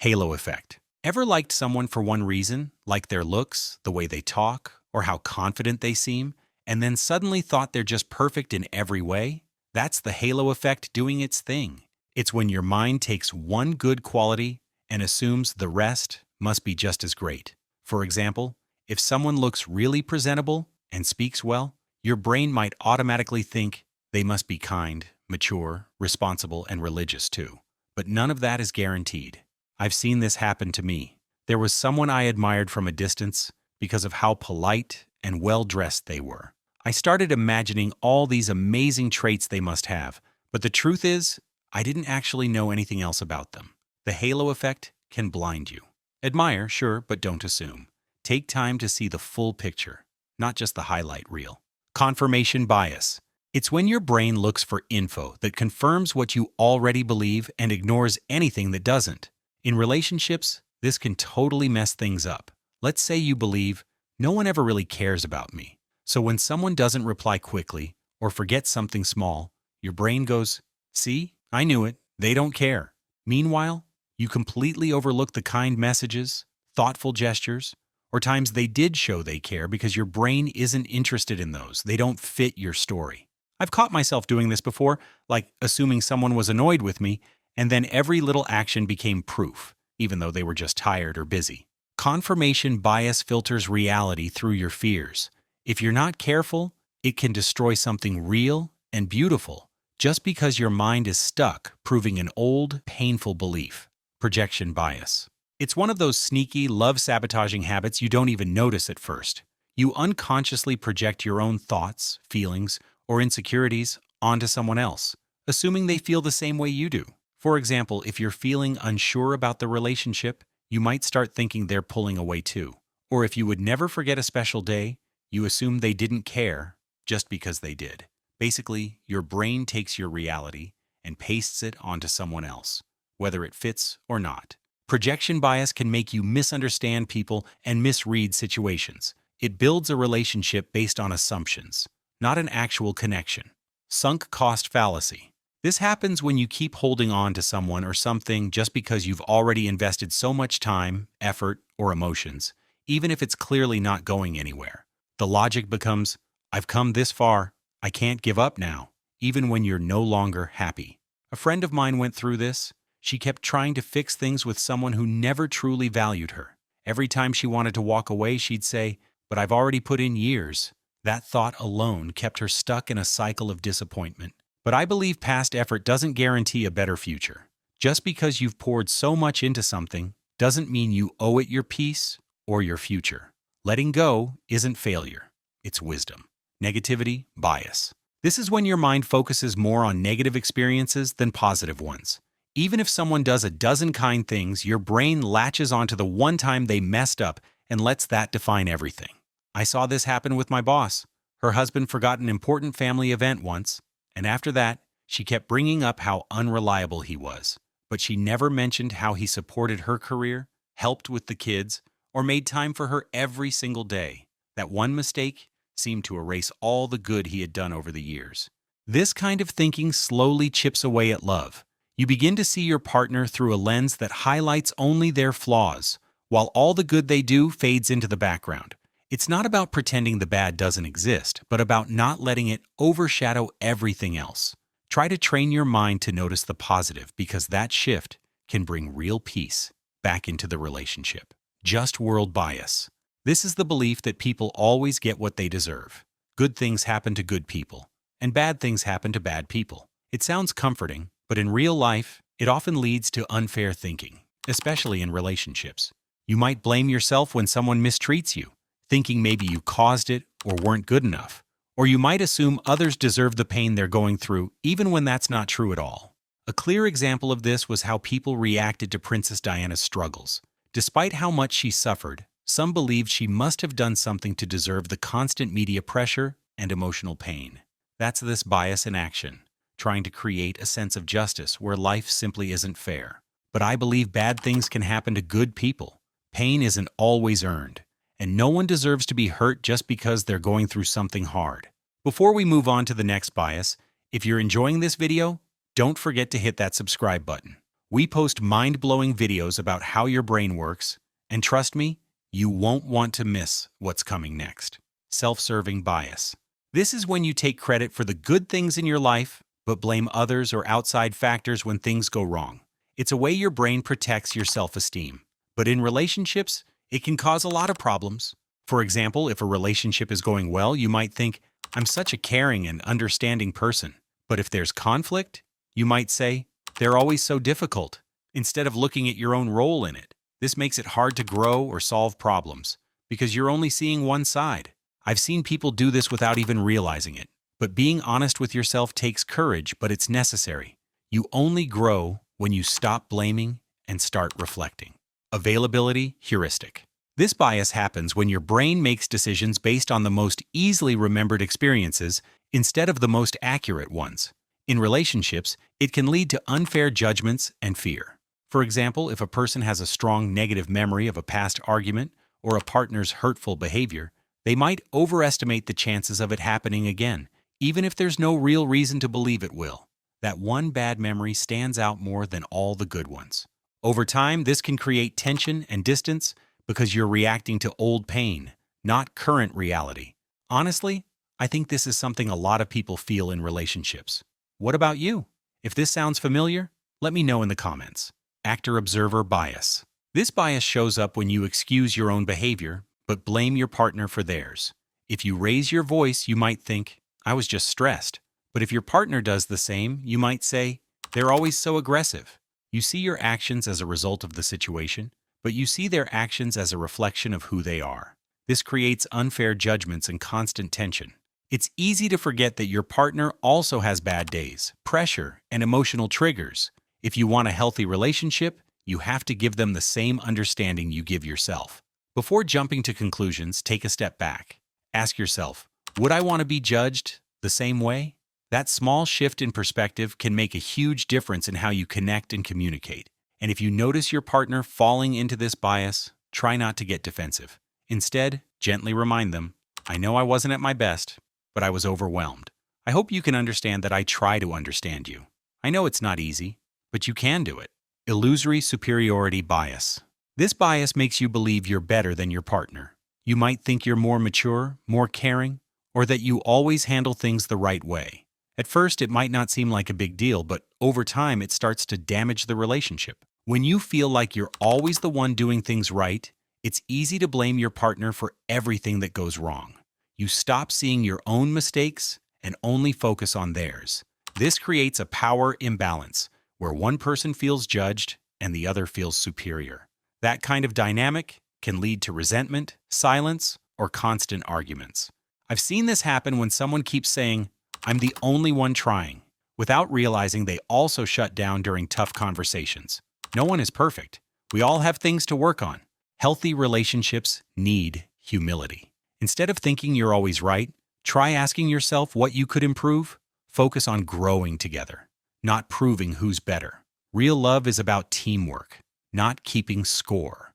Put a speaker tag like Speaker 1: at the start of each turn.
Speaker 1: Halo effect. Ever liked someone for one reason, like their looks, the way they talk, or how confident they seem, and then suddenly thought they're just perfect in every way? That's the halo effect doing its thing. It's when your mind takes one good quality and assumes the rest must be just as great. For example, if someone looks really presentable and speaks well, your brain might automatically think they must be kind, mature, responsible, and religious too. But none of that is guaranteed. I've seen this happen to me. There was someone I admired from a distance because of how polite and well-dressed they were. I started imagining all these amazing traits they must have, but the truth is, I didn't actually know anything else about them. The halo effect can blind you. Admire, sure, but don't assume. Take time to see the full picture, not just the highlight reel. Confirmation bias. It's when your brain looks for info that confirms what you already believe and ignores anything that doesn't. In relationships, this can totally mess things up. Let's say you believe, no one ever really cares about me. So when someone doesn't reply quickly or forgets something small, your brain goes, see, I knew it, they don't care. Meanwhile, you completely overlook the kind messages, thoughtful gestures, or times they did show they care because your brain isn't interested in those. They don't fit your story. I've caught myself doing this before, like assuming someone was annoyed with me, and then every little action became proof, even though they were just tired or busy. Confirmation bias filters reality through your fears. If you're not careful, it can destroy something real and beautiful just because your mind is stuck proving an old, painful belief. Projection bias. It's one of those sneaky, love-sabotaging habits you don't even notice at first. You unconsciously project your own thoughts, feelings, or insecurities onto someone else, assuming they feel the same way you do. For example, if you're feeling unsure about the relationship, you might start thinking they're pulling away too. Or if you would never forget a special day, you assume they didn't care just because they did. Basically, your brain takes your reality and pastes it onto someone else, whether it fits or not. Projection bias can make you misunderstand people and misread situations. It builds a relationship based on assumptions, not an actual connection. Sunk cost fallacy. This happens when you keep holding on to someone or something just because you've already invested so much time, effort, or emotions, even if it's clearly not going anywhere. The logic becomes, I've come this far, I can't give up now, even when you're no longer happy. A friend of mine went through this. She kept trying to fix things with someone who never truly valued her. Every time she wanted to walk away, she'd say, but I've already put in years. That thought alone kept her stuck in a cycle of disappointment. But I believe past effort doesn't guarantee a better future. Just because you've poured so much into something doesn't mean you owe it your peace or your future. Letting go isn't failure, it's wisdom. Negativity, bias. This is when your mind focuses more on negative experiences than positive ones. Even if someone does a dozen kind things, your brain latches onto the one time they messed up and lets that define everything. I saw this happen with my boss. Her husband forgot an important family event once, and after that, she kept bringing up how unreliable he was. But she never mentioned how he supported her career, helped with the kids, or made time for her every single day. That one mistake seemed to erase all the good he had done over the years. This kind of thinking slowly chips away at love. You begin to see your partner through a lens that highlights only their flaws, while all the good they do fades into the background. It's not about pretending the bad doesn't exist, but about not letting it overshadow everything else. Try to train your mind to notice the positive, because that shift can bring real peace back into the relationship. Just world bias. This is the belief that people always get what they deserve. Good things happen to good people, and bad things happen to bad people. It sounds comforting, but in real life, it often leads to unfair thinking, especially in relationships. You might blame yourself when someone mistreats you, thinking maybe you caused it or weren't good enough. Or you might assume others deserve the pain they're going through, even when that's not true at all. A clear example of this was how people reacted to Princess Diana's struggles. Despite how much she suffered, some believed she must have done something to deserve the constant media pressure and emotional pain. That's this bias in action, trying to create a sense of justice where life simply isn't fair. But I believe bad things can happen to good people. Pain isn't always earned, and no one deserves to be hurt just because they're going through something hard. Before we move on to the next bias, if you're enjoying this video, don't forget to hit that subscribe button. We post mind-blowing videos about how your brain works, and trust me, you won't want to miss what's coming next. Self-serving bias. This is when you take credit for the good things in your life, but blame others or outside factors when things go wrong. It's a way your brain protects your self-esteem. But in relationships, it can cause a lot of problems. For example, if a relationship is going well, you might think, I'm such a caring and understanding person. But if there's conflict, you might say, they're always so difficult, instead of looking at your own role in it. This makes it hard to grow or solve problems, because you're only seeing one side. I've seen people do this without even realizing it. But being honest with yourself takes courage, but it's necessary. You only grow when you stop blaming and start reflecting. Availability heuristic. This bias happens when your brain makes decisions based on the most easily remembered experiences instead of the most accurate ones. In relationships, it can lead to unfair judgments and fear. For example, if a person has a strong negative memory of a past argument or a partner's hurtful behavior, they might overestimate the chances of it happening again, even if there's no real reason to believe it will. That one bad memory stands out more than all the good ones. Over time, this can create tension and distance because you're reacting to old pain, not current reality. Honestly, I think this is something a lot of people feel in relationships. What about you? If this sounds familiar, let me know in the comments. Actor-observer bias. This bias shows up when you excuse your own behavior, but blame your partner for theirs. If you raise your voice, you might think, I was just stressed. But if your partner does the same, you might say, they're always so aggressive. You see your actions as a result of the situation, but you see their actions as a reflection of who they are. This creates unfair judgments and constant tension. It's easy to forget that your partner also has bad days, pressure, and emotional triggers. If you want a healthy relationship, you have to give them the same understanding you give yourself. Before jumping to conclusions, take a step back. Ask yourself, would I want to be judged the same way? That small shift in perspective can make a huge difference in how you connect and communicate. And if you notice your partner falling into this bias, try not to get defensive. Instead, gently remind them, I know I wasn't at my best, but I was overwhelmed. I hope you can understand that I try to understand you. I know it's not easy, but you can do it. Illusory superiority bias. This bias makes you believe you're better than your partner. You might think you're more mature, more caring, or that you always handle things the right way. At first, it might not seem like a big deal, but over time, it starts to damage the relationship. When you feel like you're always the one doing things right, it's easy to blame your partner for everything that goes wrong. You stop seeing your own mistakes and only focus on theirs. This creates a power imbalance, where one person feels judged and the other feels superior. That kind of dynamic can lead to resentment, silence, or constant arguments. I've seen this happen when someone keeps saying, I'm the only one trying, without realizing they also shut down during tough conversations. No one is perfect. We all have things to work on. Healthy relationships need humility. Instead of thinking you're always right, try asking yourself what you could improve. Focus on growing together, not proving who's better. Real love is about teamwork, not keeping score.